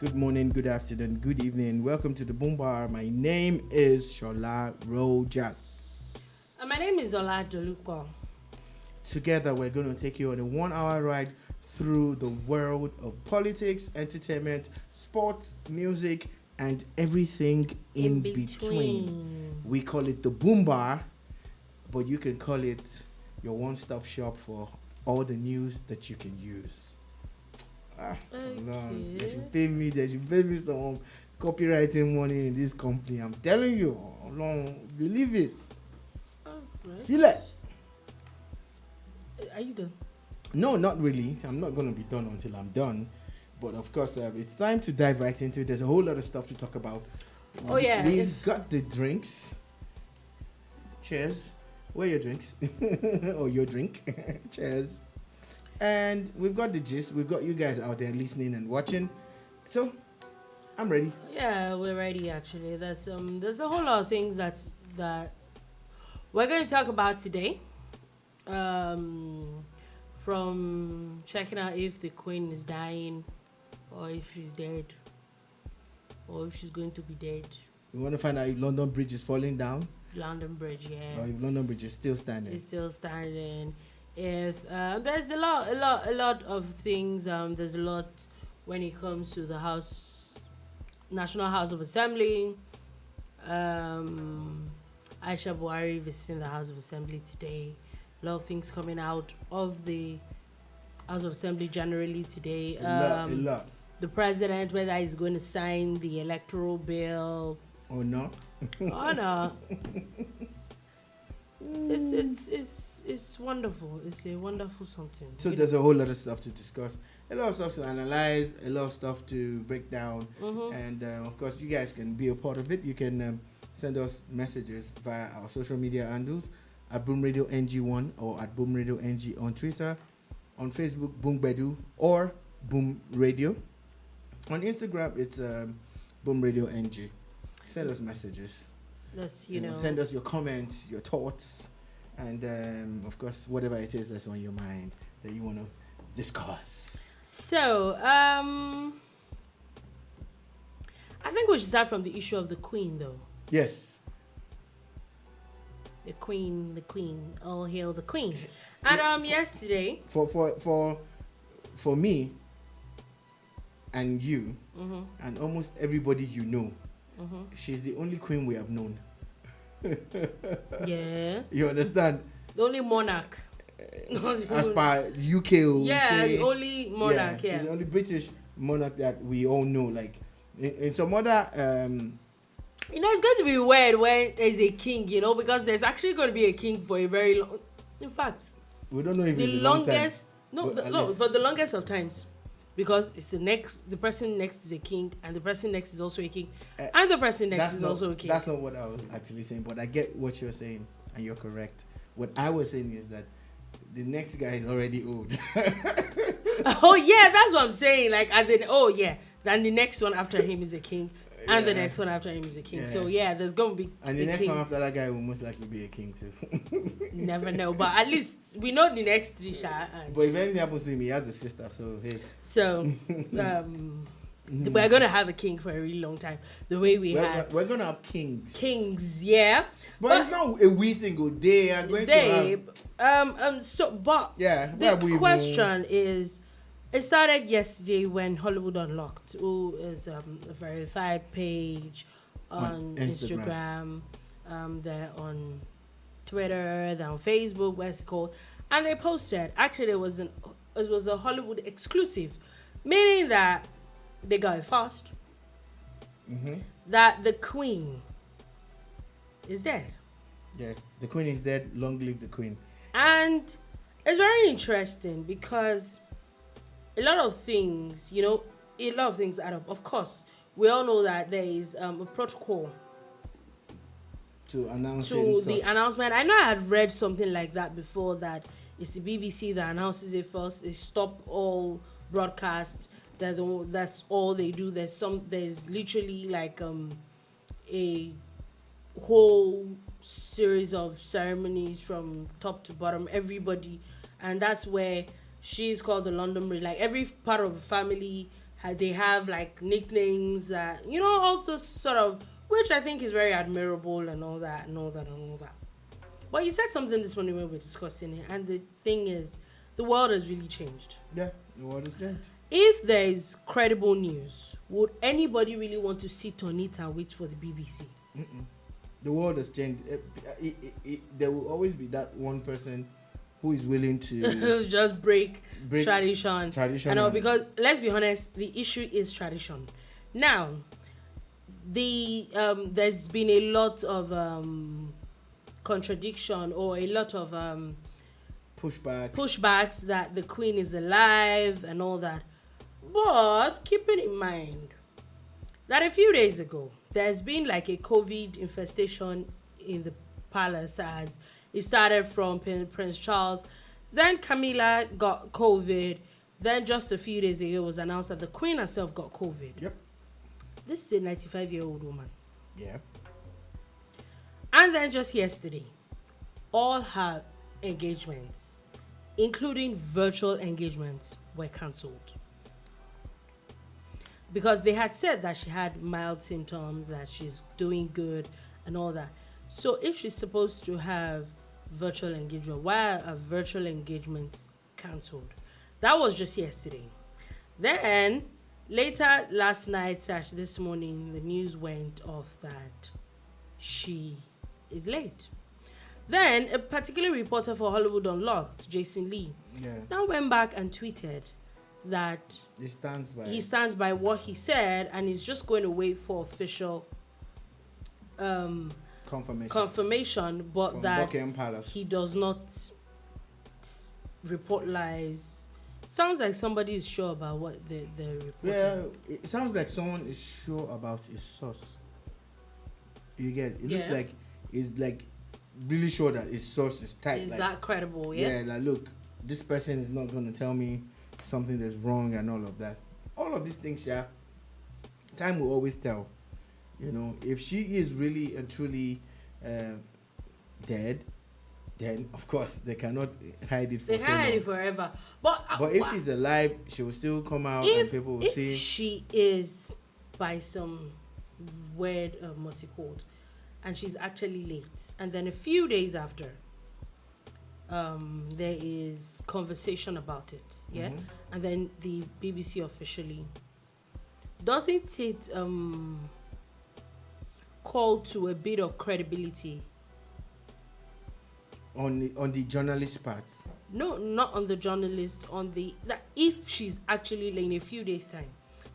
Good morning, good afternoon, good evening. Welcome to the Boom Bar. My name is Shola Rojas. And my name is Ola Dolupo. Together, we're going to take you on a 1 hour ride through the world of politics, entertainment, sports, music, and everything in between. We call it the Boom Bar, but you can call it your one-stop shop for all the news that you can use. Okay. They should pay me some copywriting money in this company. I'm telling you, believe it. Right. Feel it. Are you done? No, not really. I'm not going to be done until I'm done. But of course, it's time to dive right into it. There's a whole lot of stuff to talk about. Oh, yeah. We've got the drinks. Cheers. Where are your drinks? Or your drink. Cheers. And we've got the gist. We've got you guys out there listening and watching. So, I'm ready. Yeah, we're ready actually. There's a whole lot of things that we're going to talk about today. From checking out if the Queen is dying, or if she's dead, or if she's going to be dead. We want to find out if London Bridge is falling down. London Bridge, yeah. Or if London Bridge is still standing. It's still standing. If there's a lot of things. There's a lot when it comes to the National House of Assembly. Aisha Buhari visiting the House of Assembly today. A lot of things coming out of the House of Assembly generally today. A lot. The president, whether he's going to sign the Electoral Bill or not. Oh no. It's wonderful. It's a wonderful something. So there's a whole lot of stuff to discuss, a lot of stuff to analyze, a lot of stuff to break down, and of course you guys can be a part of it. You can send us messages via our social media handles at Boom Radio NG1 or at Boom Radio NG on Twitter, on Facebook Boom Bedu or Boom Radio. On Instagram it's Boom Radio NG. Send us messages. Send us your comments, your thoughts. And of course, whatever it is that's on your mind that you want to discuss. So, I think we should start from the issue of the Queen, though. Yes. The Queen. All hail the Queen. And yesterday, for me and you and almost everybody you know, she's the only Queen we have known. Yeah. You understand? The only monarch. As per UK. Yeah, the only monarch. Yeah. She's the only British monarch that we all know. Like in some other it's going to be weird when there's a king, because there's actually going to be a king for a very long. In fact, we don't know if the it's longest. Long time, But the longest of times. Because it's the person next is a king, and the person next is also a king, and the person next is also a king. That's not what I was actually saying, but I get what you're saying, and you're correct. What I was saying is that the next guy is already old. Oh yeah, that's what I'm saying. Like, and then then the next one after him is a king, and the next one after him is a king. Yeah. So yeah, there's gonna be and the next one after that guy will most likely be a king too. Never know, but at least we know the next three. But if anything happens to him, he has a sister, so hey. So we're gonna have a king for a really long time. The way we're gonna have kings. Kings, yeah. But it's not a we thing. They are going to have. The question is. It started yesterday when Hollywood Unlocked, who is a verified page on Instagram, they're on Twitter, they're on Facebook, what's it called, and they posted. Actually, it was a Hollywood exclusive, meaning that they got it fast. That the Queen is dead. Yeah, the Queen is dead. Long live the Queen. And it's very interesting because a lot of things add up. Of course, we all know that there is a protocol to announce the announcement. I know I had read something like that before, that it's the BBC that announces it first. They stop all broadcasts. That's all they do. There's literally like a whole series of ceremonies from top to bottom, everybody, and that's where she's called the London Bridge. Like every part of the family They have like nicknames that, you know, also sort of, which I think is very admirable and all that and all that and all that. But you said something this morning when we were discussing it, and the thing is, the world has really changed. Yeah, the world has changed. If there is credible news, would anybody really want to sit on it and wait for the BBC? Mm-mm. The world has changed. There will always be that one person who is willing to just break tradition. Because let's be honest, the issue is tradition. Now, there's been a lot of contradiction or a lot of pushbacks that the Queen is alive and all that. But keeping in mind that a few days ago, there's been like a COVID infestation in the palace, as it started from Prince Charles. Then Camilla got COVID. Then just a few days ago, it was announced that the Queen herself got COVID. Yep. This is a 95-year-old woman. Yeah. And then just yesterday, all her engagements, including virtual engagements, were cancelled. Because they had said that she had mild symptoms, that she's doing good and all that. So if she's supposed to have virtual engagement, why are virtual engagements cancelled? That was just yesterday. Then later last night, this morning, the news went off that she is late. Then a particular reporter for Hollywood Unlocked, Jason Lee, now went back and tweeted that he stands by what he said, and he's just going to wait for official confirmation, but from that he does not report lies. Sounds like somebody is sure about what they're reporting. Yeah, it sounds like someone is sure about his source. You get it? Looks like it's like really sure that his source is tight. Is like, that credible? Yeah, like look, this person is not going to tell me something that's wrong and all of that. All of these things, time will always tell. You know, if she is really and truly dead, then of course they cannot hide it for so long. They can't hide it forever. But if she's alive, she will still come out and people will see. If she is by some weird what's it called, and she's actually late, and then a few days after, there is conversation about it, and then the BBC officially, doesn't it call to a bit of credibility on the journalist part? No, not on the journalist. On the that if she's actually like in a few days' time,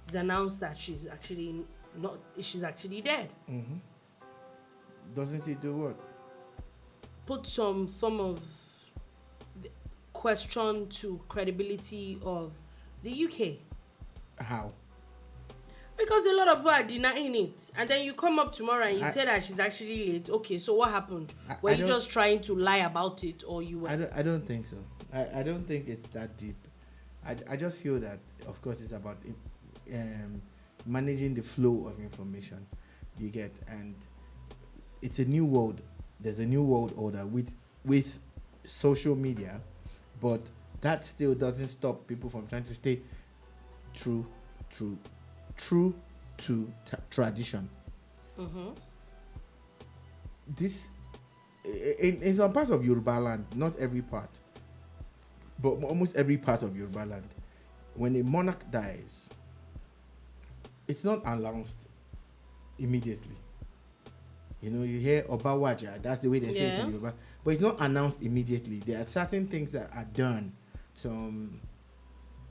it's announced that she's actually dead. Mm-hmm. Doesn't it do what? Put some form of question to credibility of the UK. How? Because a lot of people are denying it, and then you come up tomorrow and you say that she's actually late. Okay, so what happened? Were you just trying to lie about it, or you were? I don't think so. I don't think it's that deep. I just feel that, of course, it's about managing the flow of information you get, and it's a new world. There's a new world order with social media, but that still doesn't stop people from trying to stay true to tradition. Mm-hmm. This in some parts of Yoruba land, not every part, but almost every part of Yoruba land, when a monarch dies, it's not announced immediately. You know, you hear Obawaja, that's the way they say it in Yoruba, but it's not announced immediately. There are certain things that are done, some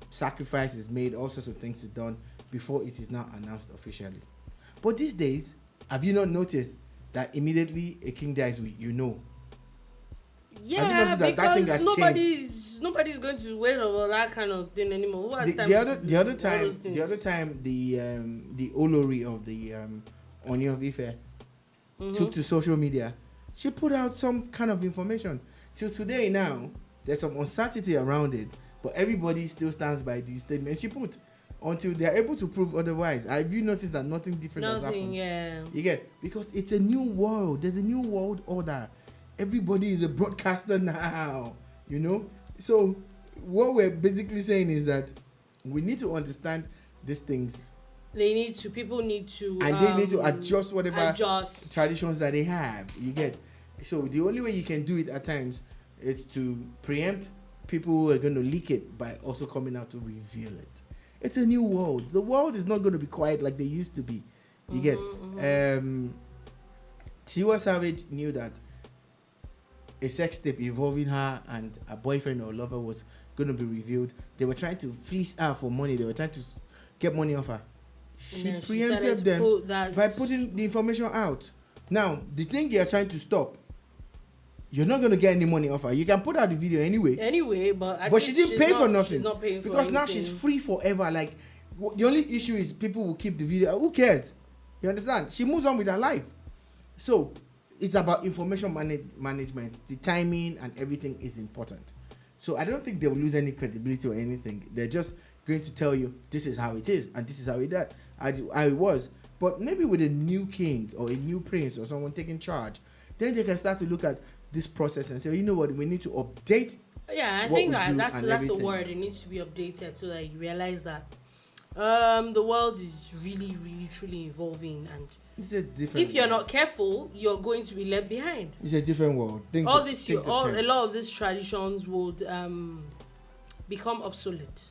sacrifices made, all sorts of things are done before it is now announced officially. But these days, have you not noticed that immediately a king dies, you know? Yeah, because thing has nobody's going to wait over that kind of thing anymore. Who has the other time, the Olori of the Oni of Ife took to social media. She put out some kind of information. Till today now, there's some uncertainty around it, but everybody still stands by the statement she put until they are able to prove otherwise. Have you noticed that nothing different has happened? Yeah. You get, because it's a new world. There's a new world order. Everybody is a broadcaster now, you know. So what we're basically saying is that we need to understand these things. People need to, and they need to adjust whatever traditions that they have. You get. So the only way you can do it at times is to preempt people who are going to leak it by also coming out to reveal it. It's a new world. The world is not going to be quiet like they used to be. You get. Tiwa Savage knew that a sex tape involving her and a boyfriend or lover was going to be revealed. They were trying to fleece her for money. They were trying to get money off her. She preempted them by putting the information out. Now, the thing you're trying to stop, you're not going to get any money off her. You can put out the video anyway. But she didn't pay for nothing. She's not paying for because anything. Now she's free forever. Like, the only issue is people will keep the video. Who cares? You understand? She moves on with her life. So, it's about information management. The timing and everything is important. So, I don't think they will lose any credibility or anything. They're just going to tell you, this is how it is, and this is how it was. But maybe with a new king or a new prince or someone taking charge, then they can start to look at this process and say, you know what, we need to update. Yeah, I think that's the word. It needs to be updated so that you realize that the world is really, really, truly evolving, and it's a different if you're not careful, you're going to be left behind. It's a different world. A lot of these traditions would become obsolete.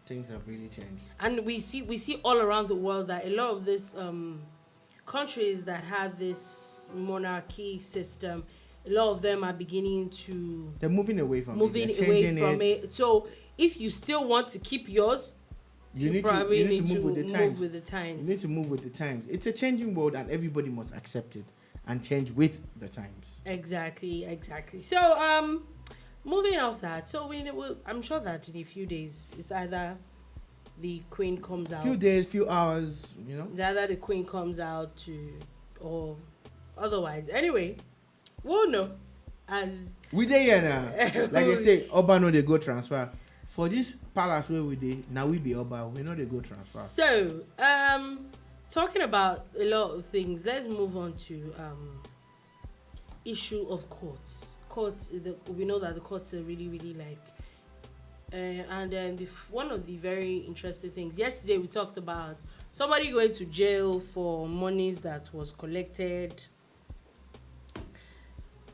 Things have really changed, and we see all around the world that a lot of these countries that have this monarchy system, a lot of them are beginning to they're moving away from it. So if you still want to keep yours, you need to move with the times. You need to move with the times. It's a changing world, and everybody must accept it and change with the times. Exactly. So moving off that, so I'm sure that in a few days, it's either the Queen comes out. Few days, few hours, you know. It's either the Queen comes out or otherwise. Anyway, we'll know. As we there here now. Like I say, Oba no they go transfer. For this palace where we dey, now we be Oba, we know they go transfer. So, talking about a lot of things, let's move on to issue of courts. We know that the courts are really, really one of the very interesting things. Yesterday we talked about somebody going to jail for monies that was collected.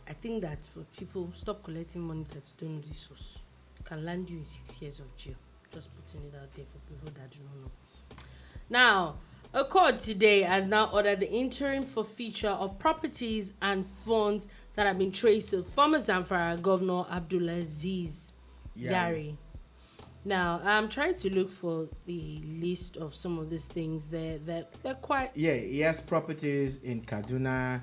I think that for people, stop collecting money that you don't know the source. Can land you in 6 years of jail. Just putting it out there for people that do not know. Now, a court today has now ordered the interim forfeiture of properties and funds that have been traced to former Zamfara Governor Abdulaziz Yari. Now, I'm trying to look for the list of some of these things. They're quite... Yeah, he has properties in Kaduna,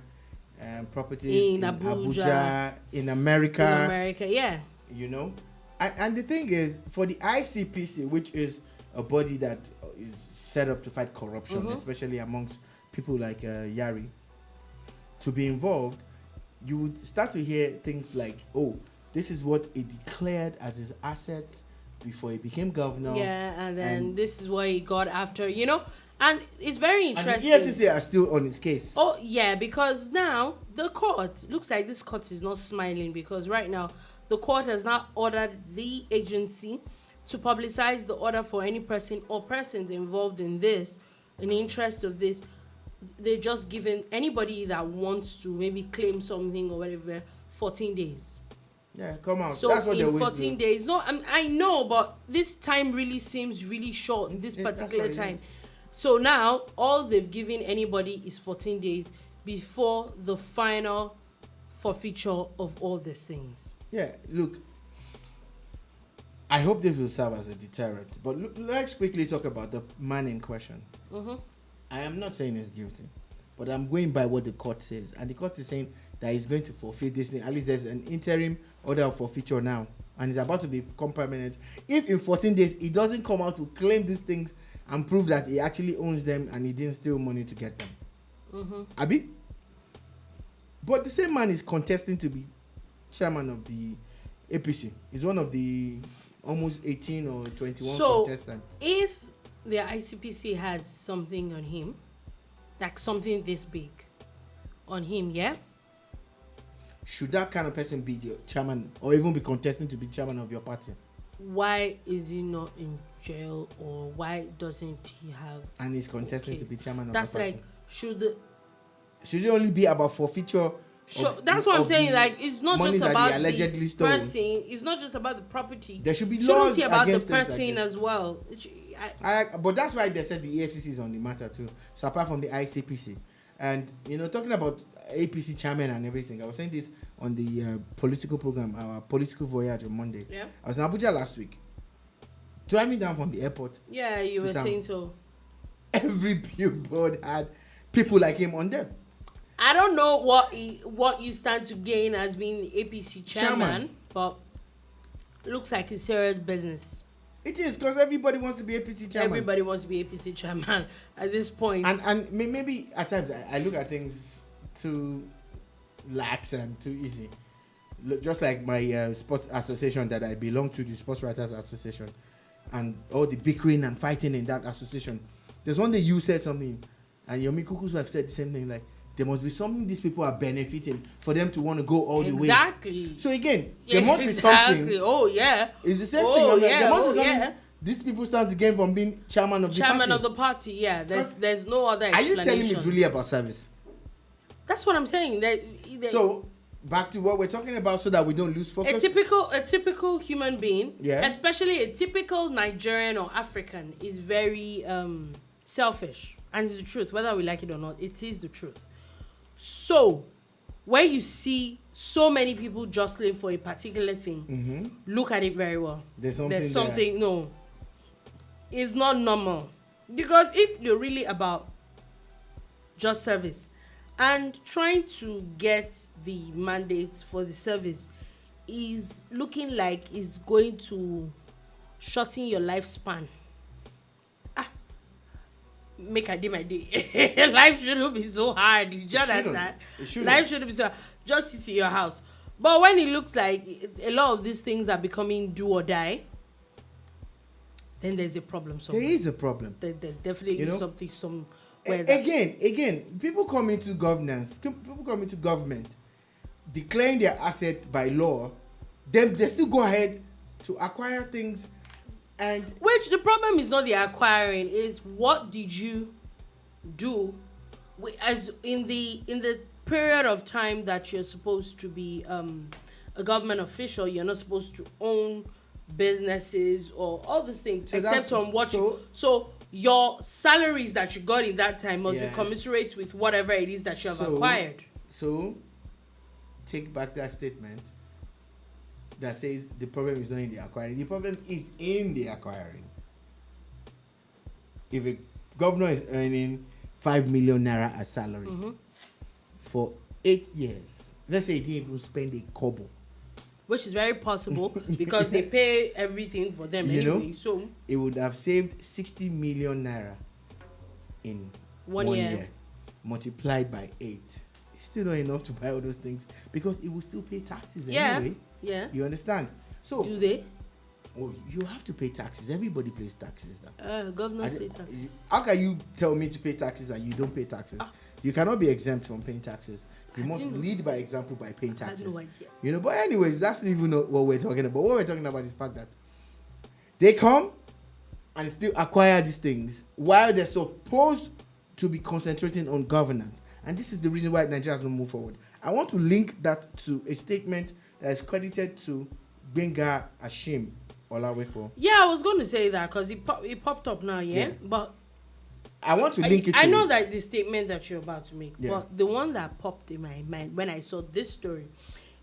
properties in Abuja, in America. Yeah. You know? And the thing is, for the ICPC, which is a body that is set up to fight corruption, especially amongst people like Yari, to be involved, you would start to hear things like, oh, this is what he declared as his assets before he became governor. Yeah, and then this is what he got after, you know. And it's very interesting. And the EFCC are still on his case. Oh, yeah, because now the court, looks like this court is not smiling, because right now the court has now ordered the agency to publicize the order for any person or persons involved in this, in the interest of this. They're just giving anybody that wants to maybe claim something or whatever 14 days. Yeah, come on. So that's what in 14 days. No, I know, but this time really seems really short in this particular time. So now all they've given anybody is 14 days before the final forfeiture of all these things. Yeah, look, I hope this will serve as a deterrent. But let's quickly talk about the man in question. I am not saying he's guilty, but I'm going by what the court says. And the court is saying that he's going to forfeit this thing. At least there's an interim order of forfeiture now. And it's about to become permanent. If in 14 days he doesn't come out to claim these things and prove that he actually owns them and he didn't steal money to get them. Abi? But the same man is contesting to be chairman of the APC. He's one of the almost 18 or 21 contestants. If the ICPC has something on him, like something this big on him, yeah? Should that kind of person be the chairman or even be contesting to be chairman of your party? why is he not in jail, or why doesn't he have? And he's contesting to be chairman of that's the party. like Should it only be about forfeiture? That's what I'm saying. Like, it's not just about allegedly the person. It's not just about the property. There should be laws be about the against person like as well. But that's why they said the EFCC is on the matter too. So apart from the ICPC, and talking about APC Chairman and everything, I was saying this on the political program, our political voyage on Monday. Yeah. I was in Abuja last week, driving down from the airport. Yeah, you were saying so. Every billboard had people like him on them. I don't know what you stand to gain as being APC chairman, but looks like it's serious business. It is, because everybody wants to be APC chairman. Everybody wants to be APC chairman at this point. And maybe at times I look at things too lax and too easy. Just like my sports association that I belong to, the Sports Writers Association, and all the bickering and fighting in that association. There's one day you said something, and Yomi Kuku's wife said the same thing, like, there must be something these people are benefiting for them to want to go all the way. Exactly. So again, there must be something. Oh, yeah. It's the same thing. There must be something these people stand to gain from being chairman of the party. Chairman of the party, yeah. There's no other explanation. Are you telling me it's really about service? That's what I'm saying. So, back to what we're talking about so that we don't lose focus. A typical human being, yeah, especially a typical Nigerian or African, is very selfish. And it's the truth. Whether we like it or not, it is the truth. So, when you see so many people jostling for a particular thing, look at it very well. There's something no. It's not normal. Because if you're really about just service and trying to get the mandates for the service is looking like it's going to shorten your lifespan. Make a day my day. Life shouldn't be so hard. You just understand? Life shouldn't be so hard. Just sit in your house. But when it looks like a lot of these things are becoming do or die, then there's a problem somewhere. There is a problem. There's definitely something somewhere. Again, people come into governance, people come into government, declaring their assets by law, then they still go ahead to acquire things. And which the problem is not the acquiring, is what did you do as in the period of time that you're supposed to be a government official. You're not supposed to own businesses or all these things, so except on what so your salaries that you got in that time must be commensurate with whatever it is that you have acquired. So take back that statement that says the problem is not in the acquiring. The problem is in the acquiring. If a governor is earning 5 million naira as salary for 8 years, let's say he didn't even spend a kobo, which is very possible because they pay everything for them anyway. So it would have saved 60 million naira in 1 year, multiplied by 8. It's still not enough to buy all those things because it will still pay taxes anyway. Yeah. You understand? So do they? Oh, you have to pay taxes. Everybody pays taxes now. Governors pay taxes. How can you tell me to pay taxes and you don't pay taxes? You cannot be exempt from paying taxes. You must lead by example by paying taxes. I had no idea. But anyways, that's even not what we're talking about. What we're talking about is the fact that they come and still acquire these things while they're supposed to be concentrating on governance. And this is the reason why Nigeria has not moved forward. I want to link that to a statement that is credited to Benga Ashim Olaweko. Yeah, I was going to say that because it popped up now, but I want to link it to I know that the statement that you're about to make, but the one that popped in my mind when I saw this story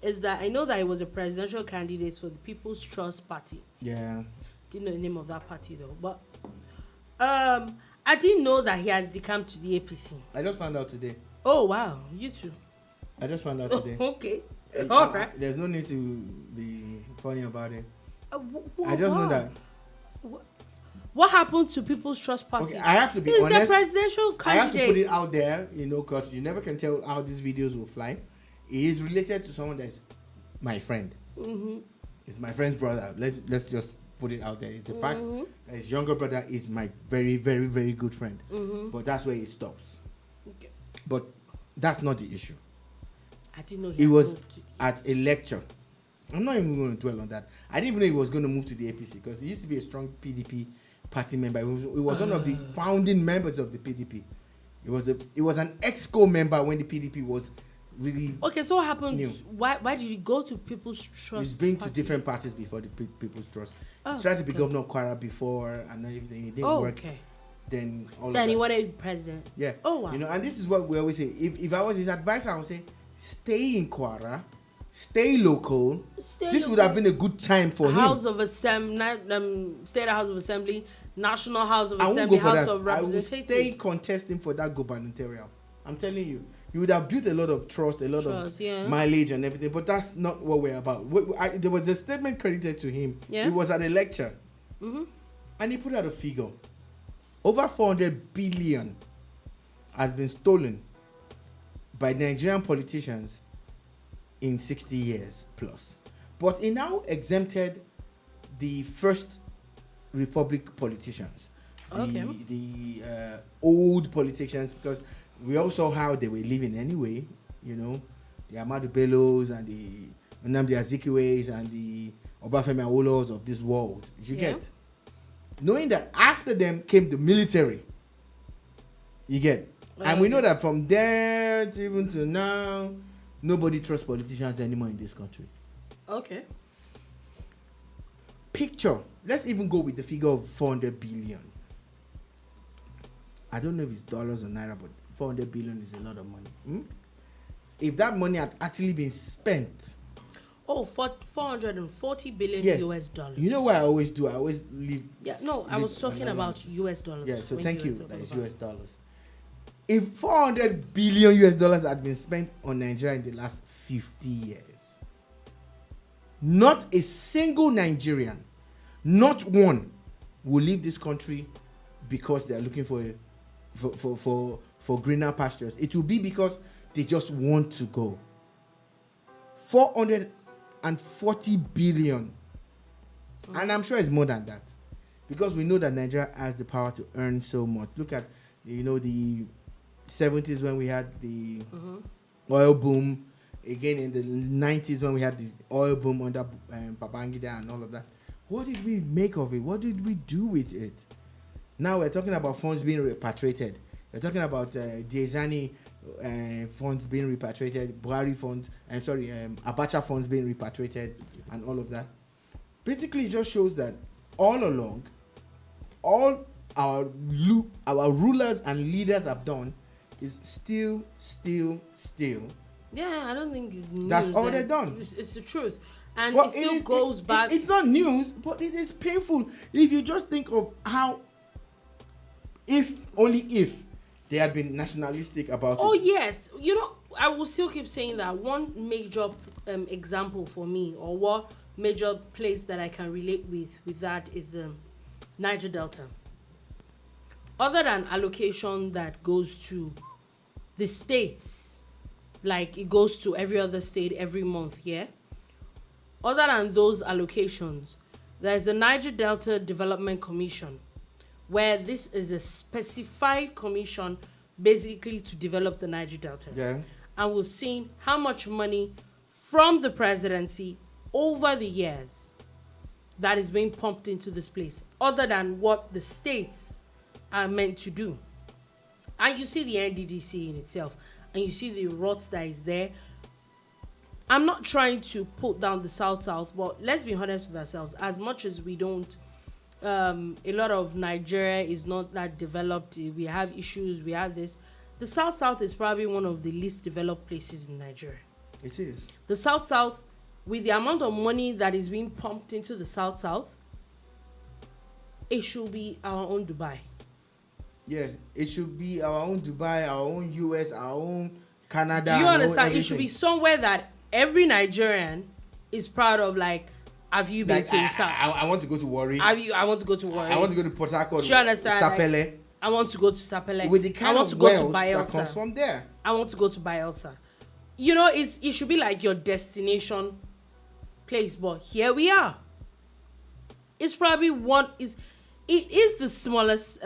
is that I know that he was a presidential candidate for the People's Trust Party. Yeah. Didn't know the name of that party though, but I didn't know that he has decamped to the APC. I just found out today. Oh wow, you too. I just found out today. Okay. All right. There's no need to be funny about it. I just know that. What happened to People's Trust Party? Okay, I have to be honest. He's the presidential candidate. I have to put it out there, because you never can tell how these videos will fly. He is related to someone that's my friend. It's my friend's brother. Let's just put it out there. It's a fact that his younger brother is my very, very, very good friend. But that's where it stops. Okay. But that's not the issue. I didn't know he was at a lecture I'm not even going to dwell on that. I didn't even know he was going to move to the APC because he used to be a strong PDP party member. He was one of the founding members of the PDP. It was an ex-co member when the PDP was really okay. So what happened? new. Why did he go to People's Trust? He's been to different parties before the People's Trust. He tried to be governor of Kwara before and everything. It didn't work. Okay. Then he wanted to be president. Yeah. Oh wow. And this is what we always say. If I was his advisor, I would say, stay in Kwara, stay local. This would have been a good time for him. House of Assembly, State House of Assembly, National House of Assembly, House of Representatives. I would stay contesting for that gubernatorial. I'm telling you, you would have built a lot of trust, a lot of mileage and everything. But that's not what we're about. There was a statement credited to him. Yeah. It was at a lecture, and he put out a figure. Over 400 billion has been stolen by Nigerian politicians in 60 years plus. But he now exempted the First Republic politicians, the old politicians, because we all saw how they were living anyway, the Ahmadu Bellos and the Nnamdi Azikiwes and the Obafemi Awolowos of this world. You get? Knowing that after them came the military. You get? And we know that from there to even to now, nobody trusts politicians anymore in this country. Okay. Picture. Let's even go with the figure of 400 billion. I don't know if it's dollars or naira, but 400 billion is a lot of money. If that money had actually been spent... Oh, for 440 billion US dollars. You know what I always do? I always leave... Yeah, no, I was talking about US dollars. Yeah, so thank you. That is US dollars. If 400 billion US dollars had been spent on Nigeria in the last 50 years, not a single Nigerian, not one, will leave this country because they are looking for greener pastures. It will be because they just want to go. 440 billion. And I'm sure it's more than that. Because we know that Nigeria has the power to earn so much. Look at, the 70s when we had the oil boom. Again, in the 90s when we had this oil boom under Babangida and all of that. What did we make of it? What did we do with it? Now we're talking about funds being repatriated. We're talking about Diezani funds being repatriated, Buhari funds, Abacha funds being repatriated, and all of that. Basically, it just shows that all along, all our rulers and leaders have done is still. Yeah, I don't think it's news. That's all they've done. It's the truth. And but it still goes back. It's not news, but it is painful. If you just think of how, if they had been nationalistic about it. Oh, yes. I will still keep saying that one major example for me, or what major place that I can relate with that is Niger Delta. Other than allocation that goes to the states, like it goes to every other state every month, yeah? Other than those allocations, there's a Niger Delta Development Commission, where this is a specified commission basically to develop the Niger Delta. Yeah. And we've seen how much money from the presidency over the years that is being pumped into this place, other than what the states are meant to do. And you see the NDDC in itself, and you see the rot that is there. I'm not trying to put down the South, but let's be honest with ourselves. As much as we don't, a lot of Nigeria is not that developed. We have issues. We have this. The South is probably one of the least developed places in Nigeria. It is. The South, with the amount of money that is being pumped into the South, it should be our own Dubai. Yeah, it should be our own Dubai, our own US, our own Canada. Do you understand? It should be somewhere that every Nigerian is proud of. Like, have you been to the South? I want to go to Warri. I want to go to Warri. I want to go to Port Harcourt. Do you understand? Sapele. Like, I want to go to Sapele. With the kind of wealth that comes from there. I want to go to Bielsa. It should be like your destination place, but here we are. It's probably it is the smallest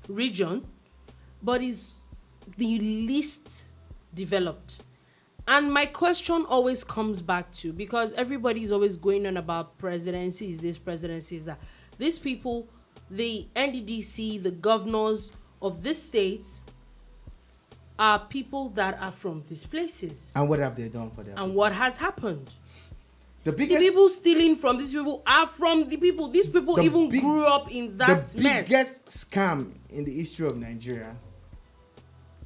region, but is the least developed. And my question always comes back to, because everybody's always going on about presidency is this, presidency is that. These people, the NDDC, the governors of these states, are people that are from these places. And what have they done for them? And people? What has happened? The people stealing from these people are from the people. These people even grew up in that mess. The biggest scam in the history of Nigeria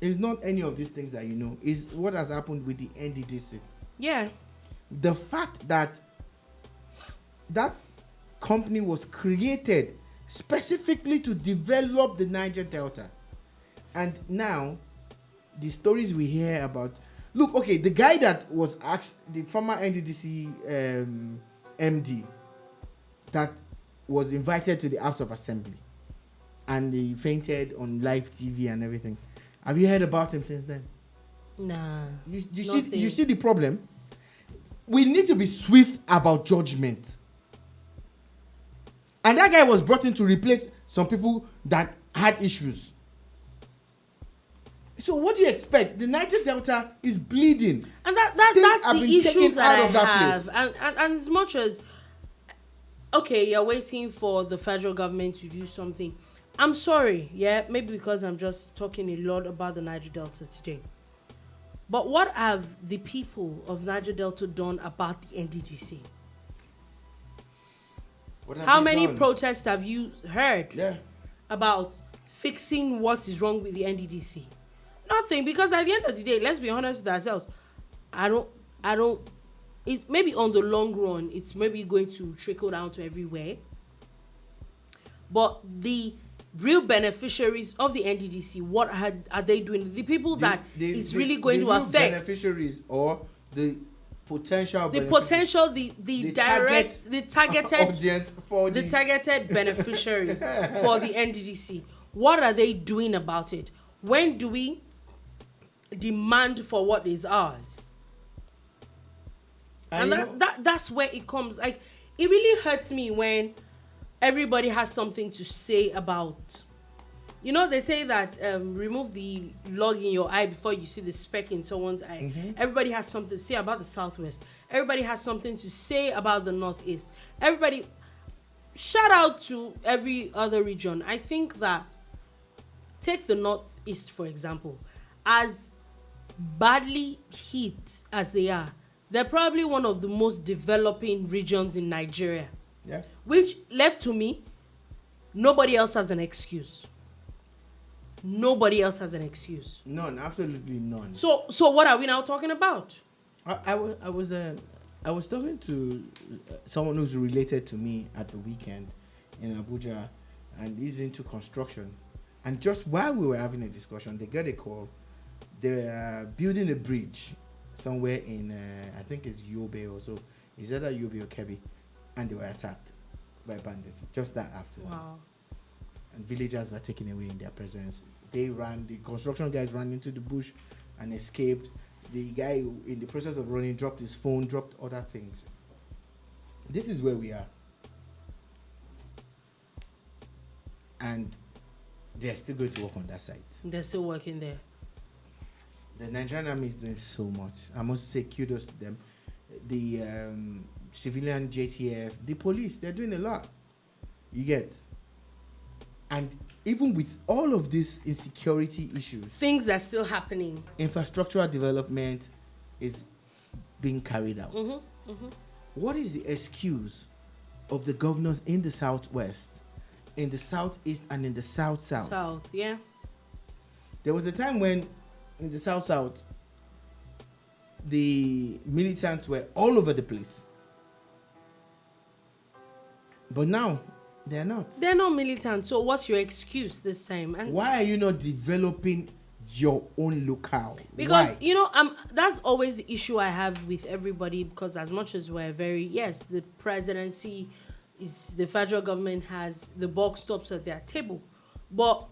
is not any of these things that you know. Is what has happened with the NDDC. Yeah. The fact that that company was created specifically to develop the Niger Delta. And now, the stories we hear about... Look, okay, the guy that was asked, the former NDDC MD, that was invited to the House of Assembly, and he fainted on live TV and everything. Have you heard about him since then? Nah. You see the problem? We need to be swift about judgment. And that guy was brought in to replace some people that had issues. So what do you expect? The Niger Delta is bleeding. And that's the issue that I have. And as much as, okay, you're waiting for the federal government to do something. I'm sorry, yeah, maybe because I'm just talking a lot about the Niger Delta today. But what have the people of Niger Delta done about the NDDC? How many protests have you heard about fixing what is wrong with the NDDC? Nothing, because at the end of the day, let's be honest with ourselves. I don't. It maybe on the long run, it's maybe going to trickle down to everywhere. But the real beneficiaries of the NDDC, what are they doing? The people that it's really going to affect. The beneficiaries or the potential. The potential, the targeted audience for the targeted beneficiaries for the NDDC. What are they doing about it? When do we demand for what is ours? And that's where it comes. Like, it really hurts me when everybody has something to say about. You know, they say that remove the log in your eye before you see the speck in someone's eye. Mm-hmm. Everybody has something to say about the Southwest. Everybody has something to say about the Northeast. Everybody, shout out to every other region. I think that, take the Northeast, for example, as badly hit as they are, they're probably one of the most developing regions in Nigeria. Yeah. Which, left to me, nobody else has an excuse. Nobody else has an excuse. None, absolutely none. So what are we now talking about? I was talking to someone who's related to me at the weekend in Abuja, and he's into construction. And just while we were having a discussion, they got a call. They're building a bridge somewhere in, I think it's Yobe or so. It's either Yobe or Kebbi. And they were attacked by bandits just that afternoon. Wow. And villagers were taken away in their presence. The construction guys ran into the bush and escaped. The guy, in the process of running, dropped his phone, dropped other things. This is where we are. And they're still going to work on that site. They're still working there. The Nigerian army is doing so much. I must say kudos to them. The civilian JTF, the police, they're doing a lot. You get. And even with all of these insecurity issues, things are still happening. Infrastructural development is being carried out. Mm-hmm, mm-hmm. What is the excuse of the governors in the Southwest, in the Southeast, and in the South? South, yeah. There was a time when in the South, the militants were all over the place. But now, they're not. They're not militant. So what's your excuse this time? And why are you not developing your own locale? Because, why? that's always the issue I have with everybody, because as much as we're the presidency is, the federal government has the buck stops at their table. But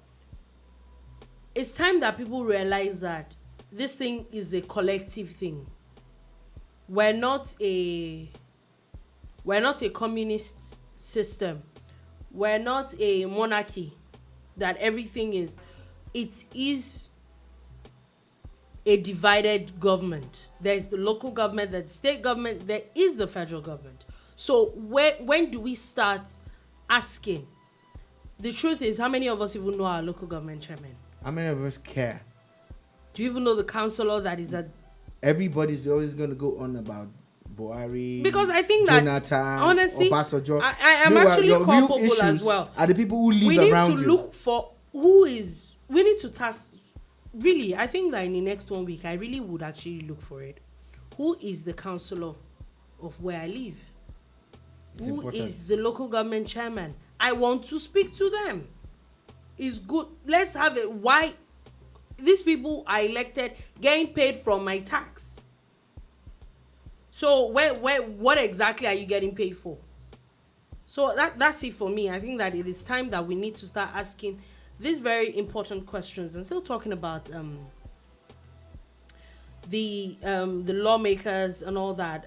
it's time that people realize that this thing is a collective thing. We're not a communist system. We're not a monarchy that everything is. It is a divided government. There's the local government, there's the state government, there is the federal government. So when do we start asking? The truth is, how many of us even know our local government chairman? How many of us care? Do you even know the councillor that is at... Everybody's always going to go on about Buhari, because I think Jonathan, that, honestly, Obasanjo. I am actually culpable as well. Are the people who live around you. We need to look for who is... We need to task... Really, I think that in the next 1 week, I really would actually look for it. Who is the councillor of where I live? It's who important. is the local government chairman? I want to speak to them. It's good. Let's have it. Why these people are elected getting paid from my tax? So what exactly are you getting paid for? So that's it for me. I think that it is time that we need to start asking these very important questions and still talking about the lawmakers and all that.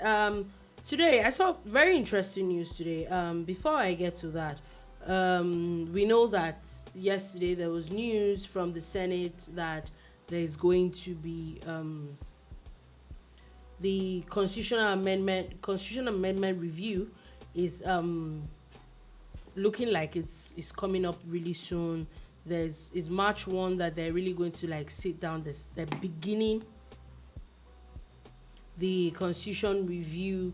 Today, I saw very interesting news today. Before I get to that, we know that yesterday there was news from the Senate that there is going to be the constitutional amendment review is looking like it's coming up really soon. Is March 1 that they're really going to like sit down. They're beginning the constitution review.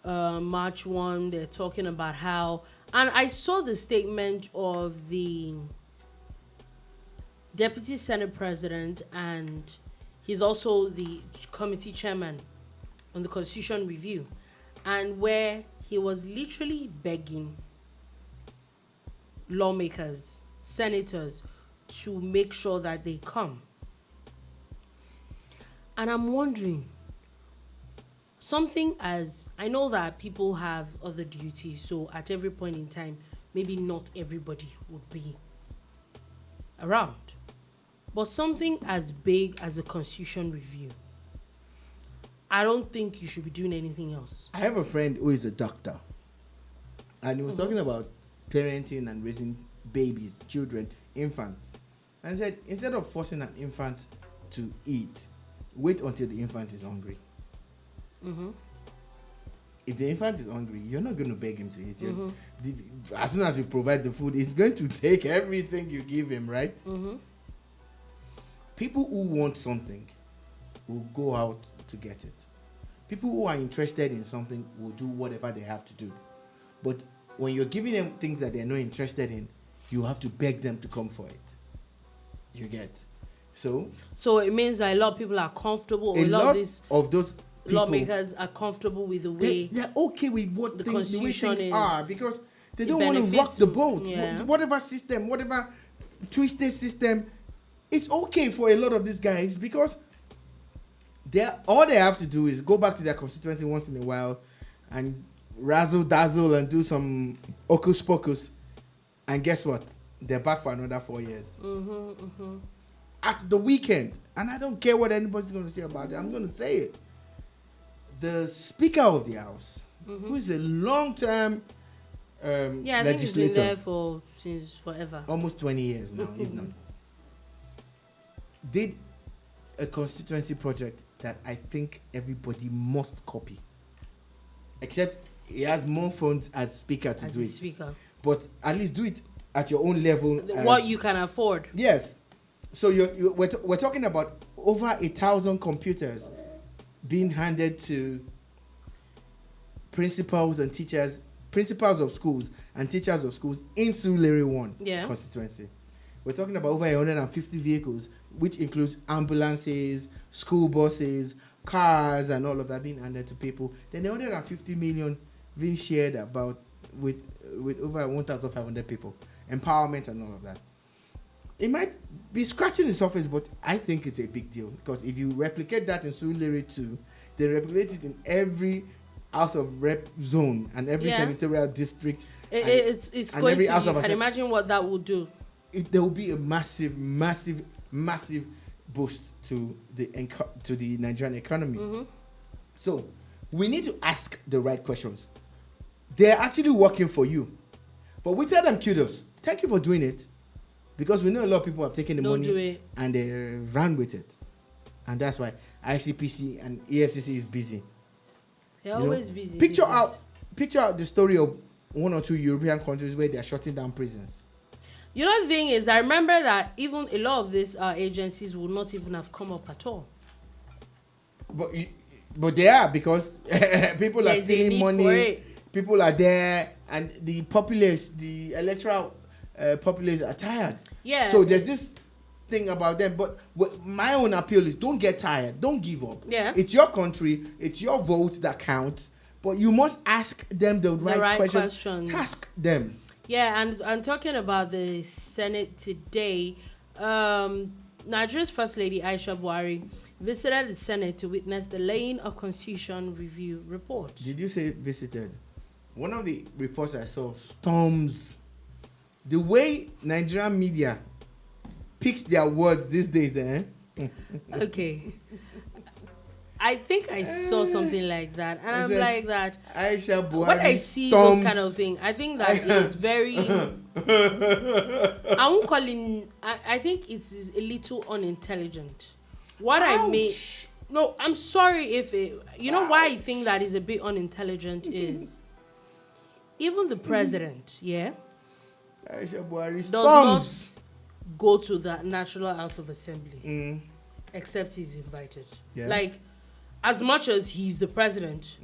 March 1, they're talking about how, and I saw the statement of the Deputy Senate President, and he's also the committee chairman on the constitution review, and where he was literally begging lawmakers, senators, to make sure that they come. And I'm wondering, something as, I know that people have other duties, so at every point in time, maybe not everybody would be around. But something as big as a constitution review, I don't think you should be doing anything else. I have a friend who is a doctor, and he was talking about parenting and raising babies, children, infants, and said instead of forcing an infant to eat, wait until the infant is hungry. If the infant is hungry, you're not going to beg him to eat. As soon as you provide the food, he's going to take everything you give him, right? People who want something will go out to get it. People who are interested in something will do whatever they have to do. But when you're giving them things that they're not interested in, you have to beg them to come for it. You get? So it means that a lot of people are comfortable. A lot of those people, lawmakers are comfortable with the way they're okay with what the way things are, because they don't want to rock the boat. Whatever system, whatever twisted system, it's okay for a lot of these guys, because all they have to do is go back to their constituency once in a while and razzle dazzle and do some hocus pocus, and guess what? They're back for another 4 years. At the weekend, and I don't care what anybody's going to say about it, I'm going to say it. The Speaker of the House, who is a long-term legislator, I think he's been there since forever, almost 20 years now, if not, did a constituency project that I think everybody must copy, except he has more funds as Speaker to do it. But at least do it at your own level. What you can afford. Yes. So we're talking about over 1,000 computers being handed to principals and teachers, principals of schools and teachers of schools in Surulere 1 constituency. We're talking about over 150 vehicles, which includes ambulances, school buses, cars, and all of that being handed to people. Then the 150 million being shared about with over 1,500 people, empowerment and all of that. It might be scratching the surface, but I think it's a big deal, because if you replicate that in Surulere 2, they replicate it in every House of Rep zone and every senatorial district. It's going to. You can imagine what that will do. There will be a massive boost to the Nigerian economy. So we need to ask the right questions. They're actually working for you, but we tell them kudos. Thank you for doing it, because we know a lot of people have taken the money and they ran with it, and that's why ICPC and EFCC is busy. They're always busy. Picture out the story of one or two European countries where they're shutting down prisons. You know, the thing is, I remember that even a lot of these agencies would not even have come up at all. But they are, because people are stealing money. People are there, and the populace, the electoral populace are tired. Yeah. So there's this thing about them. But my own appeal is, don't get tired. Don't give up. Yeah. It's your country. It's your vote that counts. But you must ask them the right questions. Task them. Yeah, and talking about the Senate today, Nigeria's First Lady Aisha Buhari visited the Senate to witness the laying of Constitution Review report. Did you say visited? One of the reports I saw storms. The way Nigerian media picks their words these days, Okay. I think I saw something like that, and I'm like that. Aisha Buhari. When I see those kind of things, I think that it's very. I won't call it. I think it's a little unintelligent. What Ouch. I mean, no, I'm sorry if it. You know why I think that is a bit unintelligent is, even the president, yeah, Aisha Buhari does not go to the National House of Assembly, except he's invited. Yeah. Like, as much as he's the president,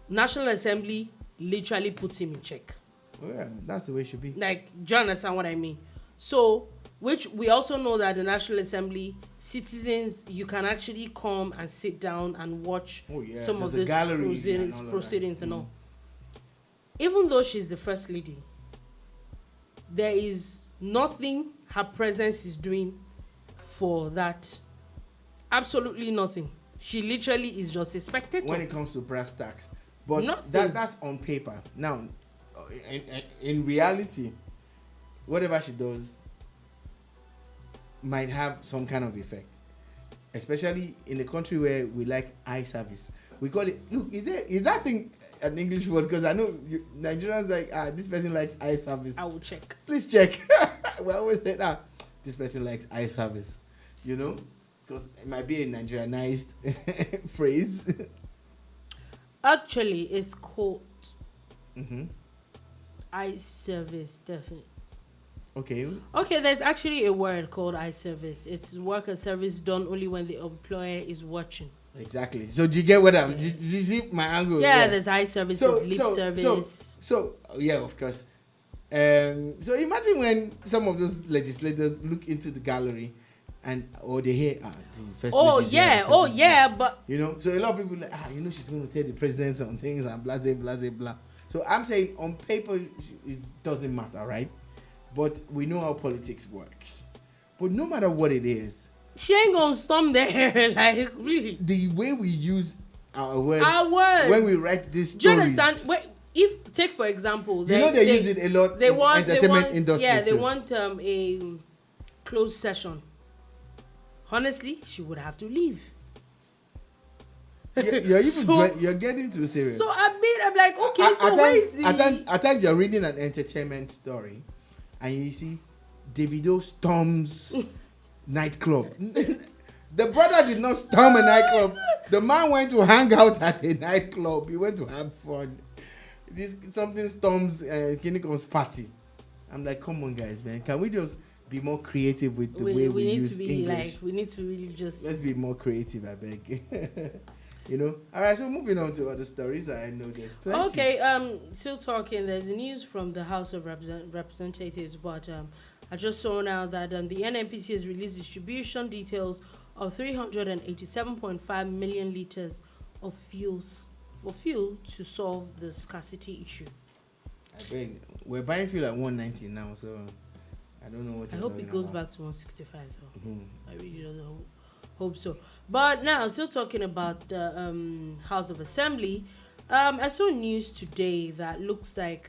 National Assembly literally puts him in check. Well, yeah, that's the way it should be. Like, do you understand what I mean? So, which we also know that the National Assembly, citizens, you can actually come and sit down and watch some of these proceedings and all. Even though she's the First Lady, there is nothing her presence is doing for that. Absolutely nothing. She literally is just a spectator. When it comes to brass tacks. But that's on paper. Now, in reality, whatever she does might have some kind of effect. Especially in a country where we like eye service. We call it, look, is that thing an English word? Because I know Nigerians like, this person likes eye service. I will check. Please check. We always say that. This person likes eye service. You know? Because it might be a Nigerianized phrase. Actually, it's called eye service, definitely. Okay, there's actually a word called eye service. It's work and service done only when the employer is watching. Exactly. So do you get what I'm... Did you see my angle? Yeah, there's eye service, there's lip service. So, yeah, of course. So imagine when some of those legislators look into the gallery or they hear the first lady, but you know, so a lot of people like she's going to tell the president some things and blah blah blah blah. So I'm saying on paper it doesn't matter, right? But we know how politics works. But no matter what it is, she ain't gonna storm there. Like, really, the way we use our words when we write this stories. Do you understand? If take for example, they use it a lot in the entertainment industry. Yeah, they want a closed session. Honestly, she would have to leave. You're getting too serious. So I'm like, okay, where is the... At times you're reading an entertainment story and you see Davido storms nightclub. The brother did not storm a nightclub. The man went to hang out at a nightclub. He went to have fun. Something storms Kinikon's party. I'm like, come on, guys, man. Can we just be more creative with the way we use English? We need to really just... Let's be more creative, I beg. You know? All right, so moving on to other stories. I know there's plenty. Okay, still talking. There's news from the House of Representatives, but I just saw now that the NNPC has released distribution details of 387.5 million liters of fuel to solve the scarcity issue. I beg. We're buying fuel at 190 now, so I don't know what you're talking about. I hope it goes back to 165 though. I really don't hope so. But now, still talking about the House of Assembly, I saw news today that looks like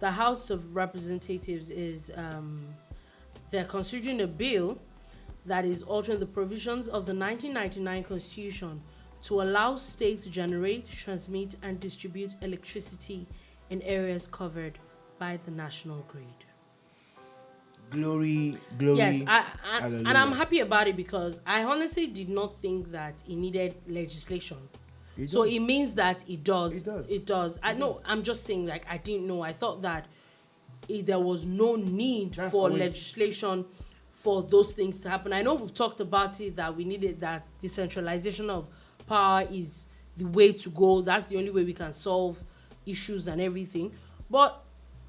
the House of Representatives is they're considering a bill that is altering the provisions of the 1999 Constitution to allow states to generate, transmit, and distribute electricity in areas covered by the national grid. glory. Yes, Hallelujah. and I'm happy about it because I honestly did not think that it needed legislation. So it means that it does. It does. I'm just saying, like, I didn't know. I thought that there was no need for legislation for those things to happen. I know we've talked about it, that we needed that decentralization of power is the way to go. That's the only way we can solve issues and everything. But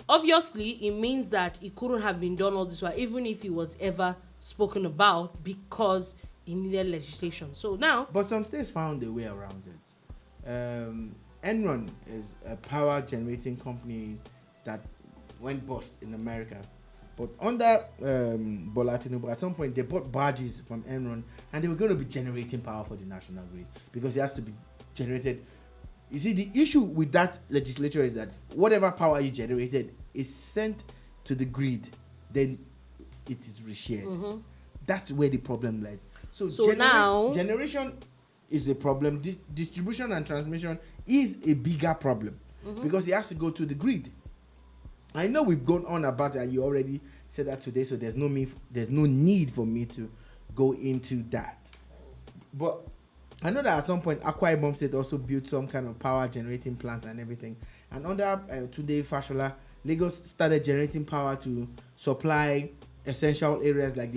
obviously, it means that it couldn't have been done all this while, even if it was ever spoken about, because it needed legislation. So now... But some states found a way around it. Enron is a power generating company that went bust in America. But under Bola Tinubu, at some point, they bought barges from Enron, and they were going to be generating power for the national grid because it has to be generated. You see, the issue with that legislature is that whatever power you generated is sent to the grid, then it is reshared. Mm-hmm. That's where the problem lies. So now generation is a problem. Distribution and transmission is a bigger problem because it has to go to the grid. I know we've gone on about it, and you already said that today, so there's no need for me to go into that. But I know that at some point, Akwa Ibom State also built some kind of power generating plant and everything. And under Tunde Fashola, Lagos started generating power to supply essential areas like